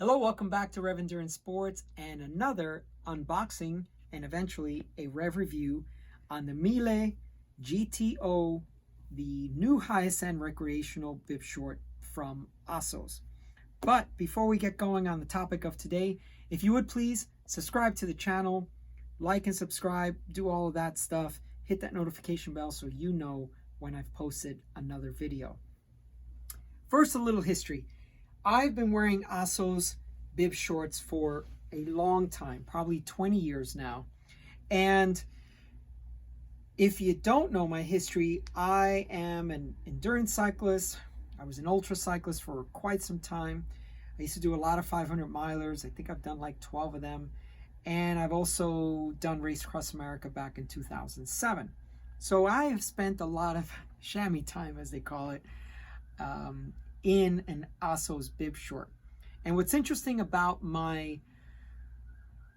Hello, welcome back to Rev Endurance Sports and another unboxing and eventually a rev review on the Mille GTO, the new highest end recreational bib short from Assos. But before we get going on the topic of today, if you would please subscribe to the channel, like and subscribe, do all of that stuff, hit that notification bell so you know when I've posted another video. First, a little history. I've been wearing Assos bib shorts for a long time, probably 20 years now. And if you don't know my history, I am an endurance cyclist. I was an ultra cyclist for quite some time. I used to do a lot of 500 milers. I think I've done like 12 of them. And I've also done Race Across America back in 2007. So I have spent a lot of chamois time, as they call it, in an Assos bib short. And what's interesting about my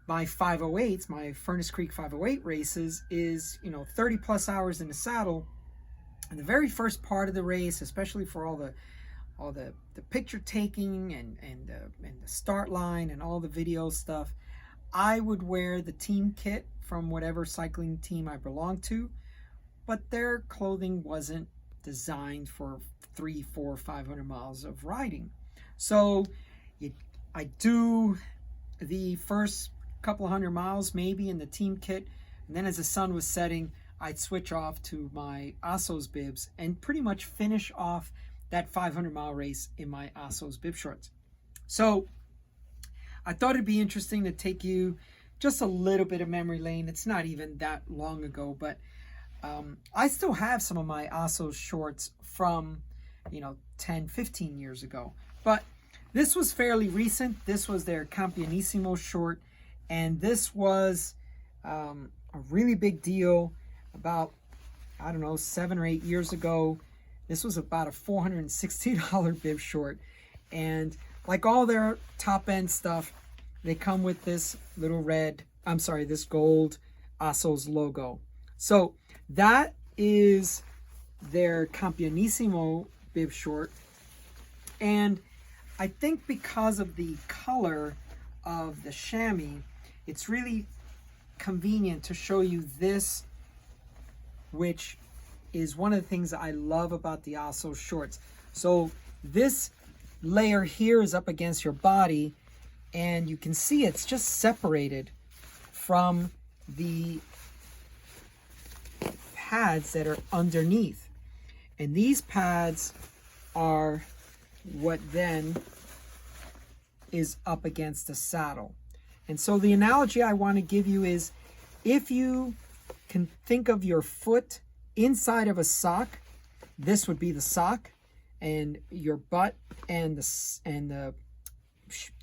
508s, my Furnace Creek 508 races is, 30 plus hours in the saddle. And the very first part of the race, especially for all the picture taking and the start line and all the video stuff, I would wear the team kit from whatever cycling team I belonged to, but their clothing wasn't designed for 300, 400, 500 miles of riding. So I do the first couple hundred miles maybe in the team kit, and then as the sun was setting, I'd switch off to my Assos bibs and pretty much finish off that 500-mile race in my Assos bib shorts. So I thought it'd be interesting to take you just a little bit of memory lane. It's not even that long ago, but I still have some of my Assos shorts from 10, 15 years ago. But this was fairly recent. This was their Campionissimo short, and this was a really big deal about, 7 or 8 years ago. This was about a $460 bib short, and like all their top-end stuff, they come with this little this gold Assos logo. So that is their Campionissimo bib short, and I think because of the color of the chamois, it's really convenient to show you this, which is one of the things that I love about the Assos shorts. So this layer here is up against your body, and you can see it's just separated from the pads that are underneath. And these pads are what then is up against the saddle. And so the analogy I want to give you is, if you can think of your foot inside of a sock, this would be the sock, and your butt and the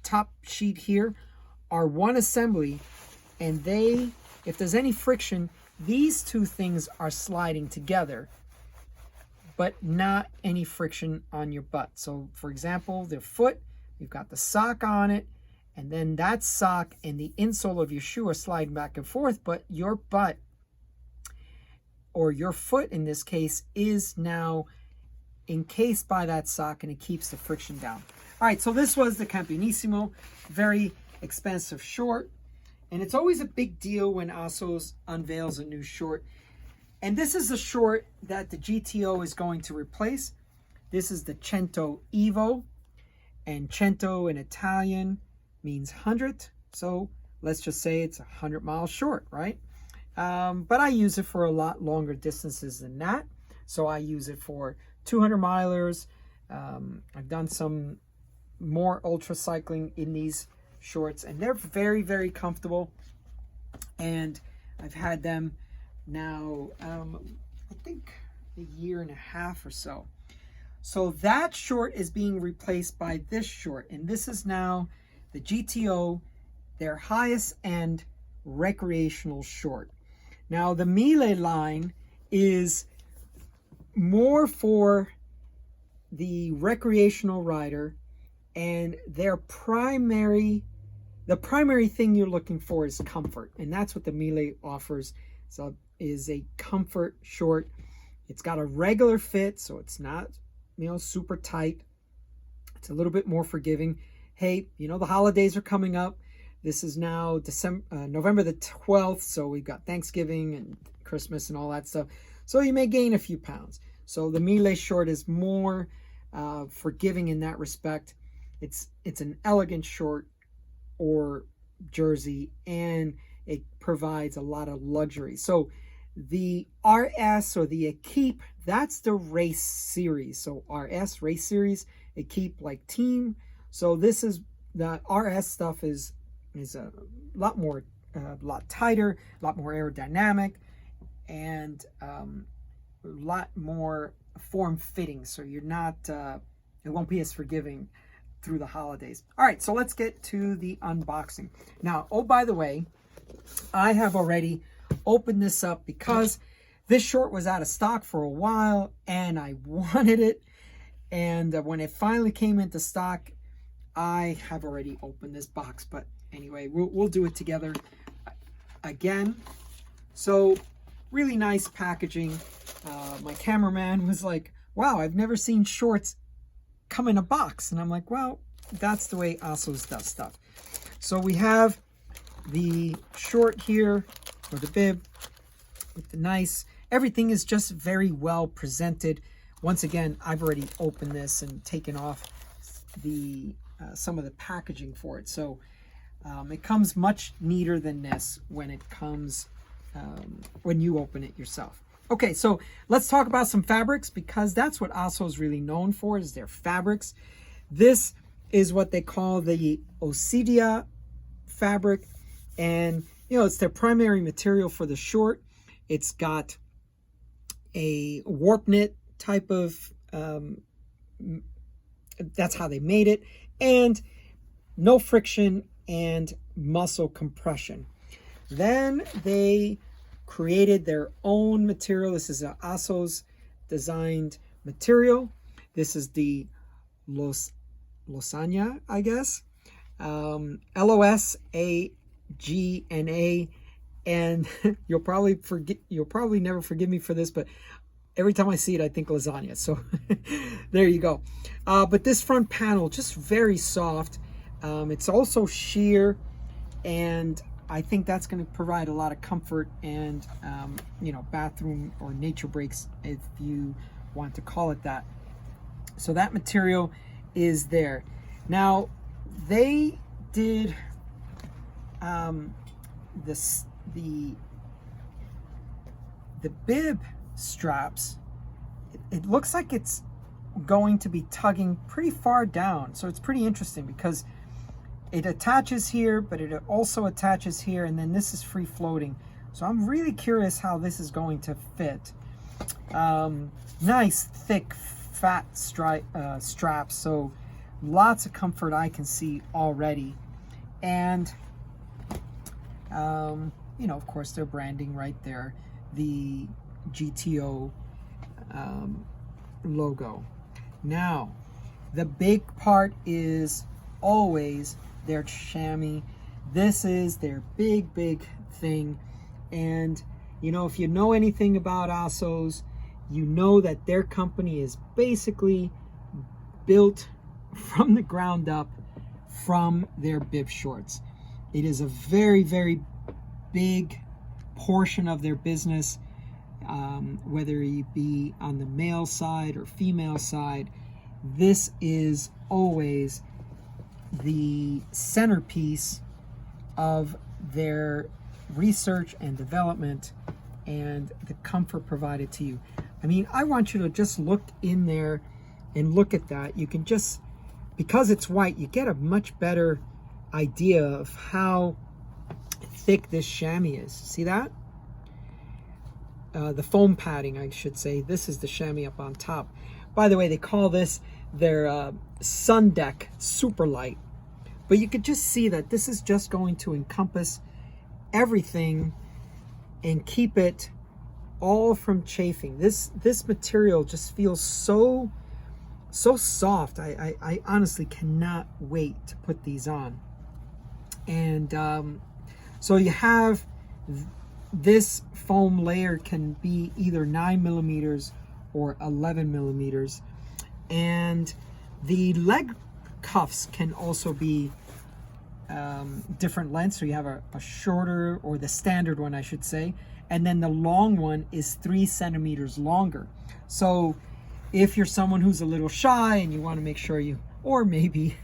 top sheet here are one assembly, and if there's any friction, these two things are sliding together, but not any friction on your butt. So for example, the foot, you've got the sock on it, and then that sock and the insole of your shoe are sliding back and forth, but your butt, or your foot in this case, is now encased by that sock, and it keeps the friction down. All right, so this was the Campionissimo, very expensive short, and it's always a big deal when Assos unveils a new short. And this is the short that the GTO is going to replace. This is the Cento EVO, and Cento in Italian means 100. So let's just say it's a 100-mile short, right? But I use it for a lot longer distances than that. So I use it for 200 milers. I've done some more ultra cycling in these shorts, and they're very, very comfortable. And I've had them now, I think a year and a half or so. So that short is being replaced by this short, and this is now the GTO, their highest end recreational short. Now the Mille line is more for the recreational rider, and the primary thing you're looking for is comfort, and that's what the Mille offers. So is a comfort short. It's got a regular fit, so it's not super tight. It's a little bit more forgiving. hey, you know, the holidays are coming up. This is now November the 12th, so we've got Thanksgiving and Christmas and all that stuff. So you may gain a few pounds. So the Mille short is more forgiving in that respect. It's an elegant short or jersey, and it provides a lot of luxury. So the RS or the Equipe, that's the race series. So RS, race series, Equipe, like team. So this is the RS stuff is a lot more, a lot tighter, a lot more aerodynamic, and a lot more form-fitting. So you're not, it won't be as forgiving through the holidays. All right, so let's get to the unboxing. Now, oh, by the way, I have already opened this up because this short was out of stock for a while and I wanted it. And when it finally came into stock, I have already opened this box. But anyway, we'll do it together again. So really nice packaging. My cameraman was like, wow, I've never seen shorts come in a box. And I'm like, well, that's the way Assos does stuff. So we have the short here, or the bib, with the nice, everything is just very well presented. Once again, I've already opened this and taken off the some of the packaging for it. So it comes much neater than this when it comes, when you open it yourself. Okay, so let's talk about some fabrics, because that's what Assos is really known for, is their fabrics. This is what they call the Ossidia fabric, and you know, it's their primary material for the short. It's got a warp knit type of, that's how they made it, and no friction and muscle compression. Then they created their own material. This is an Assos designed material. This is the Losagna, I guess. Losagna, and you'll probably never forgive me for this, but every time I see it, I think lasagna. So there you go. But this front panel, just very soft. It's also sheer, and I think that's going to provide a lot of comfort and, you know, bathroom or nature breaks, if you want to call it that. So that material is there. Now, they did the bib straps. It looks like it's going to be tugging pretty far down. So it's pretty interesting because it attaches here, but it also attaches here, and then this is free floating. So I'm really curious how this is going to fit. Nice, thick, fat straps. So lots of comfort I can see already. And, you know, of course, their branding right there. The GTO logo. Now, the big part is always their chamois. This is their big thing. And you know, if you know anything about Assos, you know that their company is basically built from the ground up from their bib shorts. It is a very big portion of their business, whether you be on the male side or female side. This is always the centerpiece of their research and development and the comfort provided to you. I mean, I want you to just look in there and look at that. You can just, because it's white, you get a much better idea of how thick this chamois is. See that? The foam padding, I should say. This is the chamois up on top. By the way, they call this their sun deck super light. But you could just see that this is just going to encompass everything and keep it all from chafing. This material just feels so soft. I honestly cannot wait to put these on. And so you have this foam layer can be either 9mm or 11mm, and the leg cuffs can also be different lengths. So you have a shorter, or the standard one I should say, and then the long one is 3 centimeters longer. So if you're someone who's a little shy and you want to make sure you, or maybe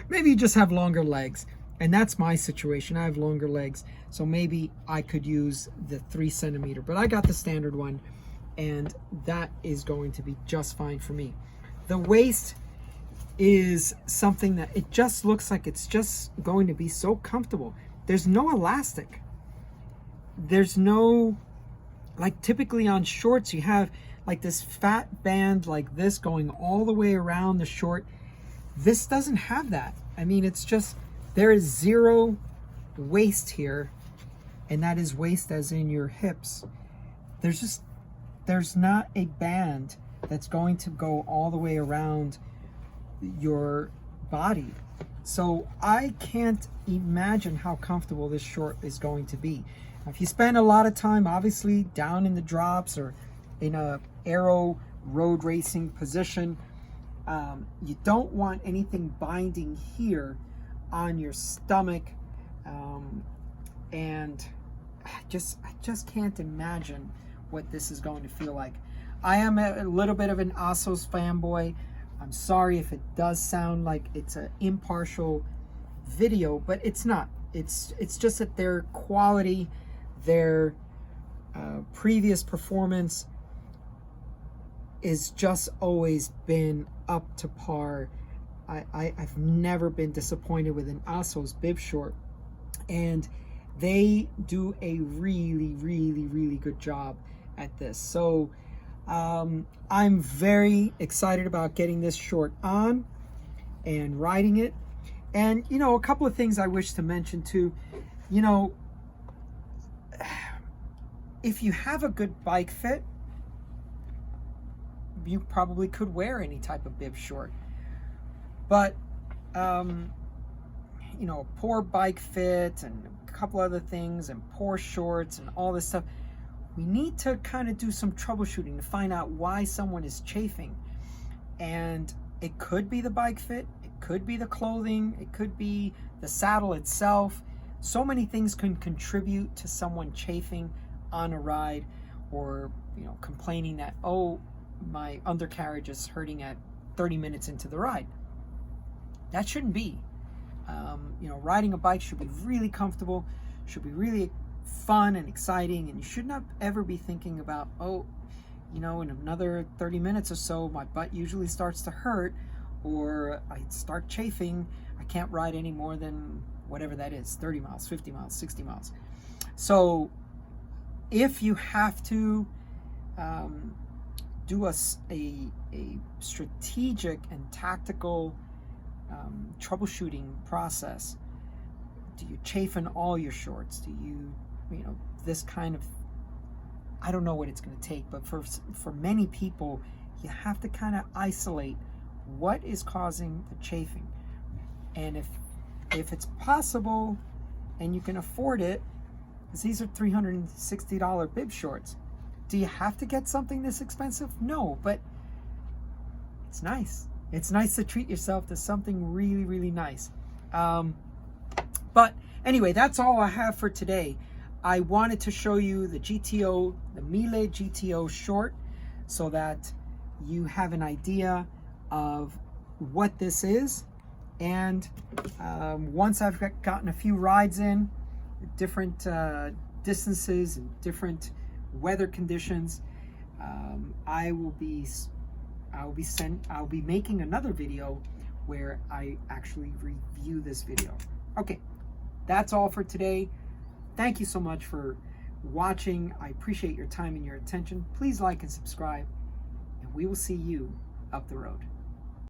maybe you just have longer legs, and that's my situation. I have longer legs, so maybe I could use the 3 centimeter, but I got the standard one, and that is going to be just fine for me. The waist is something that it just looks like it's just going to be so comfortable. There's no elastic. There's no, like typically on shorts you have like this fat band like this going all the way around the short. This doesn't have that. I mean, it's just, there is zero waist here, and that is waist as in your hips. There's not a band that's going to go all the way around your body. So I can't imagine how comfortable this short is going to be. Now, if you spend a lot of time obviously down in the drops or in a aero road racing position, you don't want anything binding here on your stomach, and I just can't imagine what this is going to feel like. I am a little bit of an Assos fanboy. I'm sorry if it does sound like it's an impartial video, but it's not. It's just that their quality, their previous performance is just always been up to par. I've never been disappointed with an Assos bib short, and they do a really good job at this. So I'm very excited about getting this short on and riding it. And you know, a couple of things I wish to mention too. You know, if you have a good bike fit, you probably could wear any type of bib short. But you know, poor bike fit and a couple other things and poor shorts and all this stuff, we need to kind of do some troubleshooting to find out why someone is chafing. And it could be the bike fit, it could be the clothing, it could be the saddle itself. So many things can contribute to someone chafing on a ride, or you know, complaining that, oh, my undercarriage is hurting at 30 minutes into the ride. That shouldn't be. You know, riding a bike should be really comfortable, should be really fun and exciting, and you should not ever be thinking about, oh, you know, in another 30 minutes or so my butt usually starts to hurt, or I start chafing, I can't ride any more than whatever that is, 30 miles, 50 miles, 60 miles. So if you have to do a strategic and tactical troubleshooting process, do you chafe in all your shorts? Do you know, this kind of, I don't know what it's going to take, but for many people, you have to kind of isolate what is causing the chafing. And if it's possible and you can afford it, because these are $360 bib shorts, do you have to get something this expensive? No, but it's nice. It's nice to treat yourself to something really nice. But anyway, that's all I have for today. I wanted to show you the GTO, the Mille GTO short, so that you have an idea of what this is. And once I've gotten a few rides in, different distances and different weather conditions, I'll be making another video where I actually review this video. Okay, that's all for today. Thank you so much for watching. I appreciate your time and your attention. Please like and subscribe, and we will see you up the road.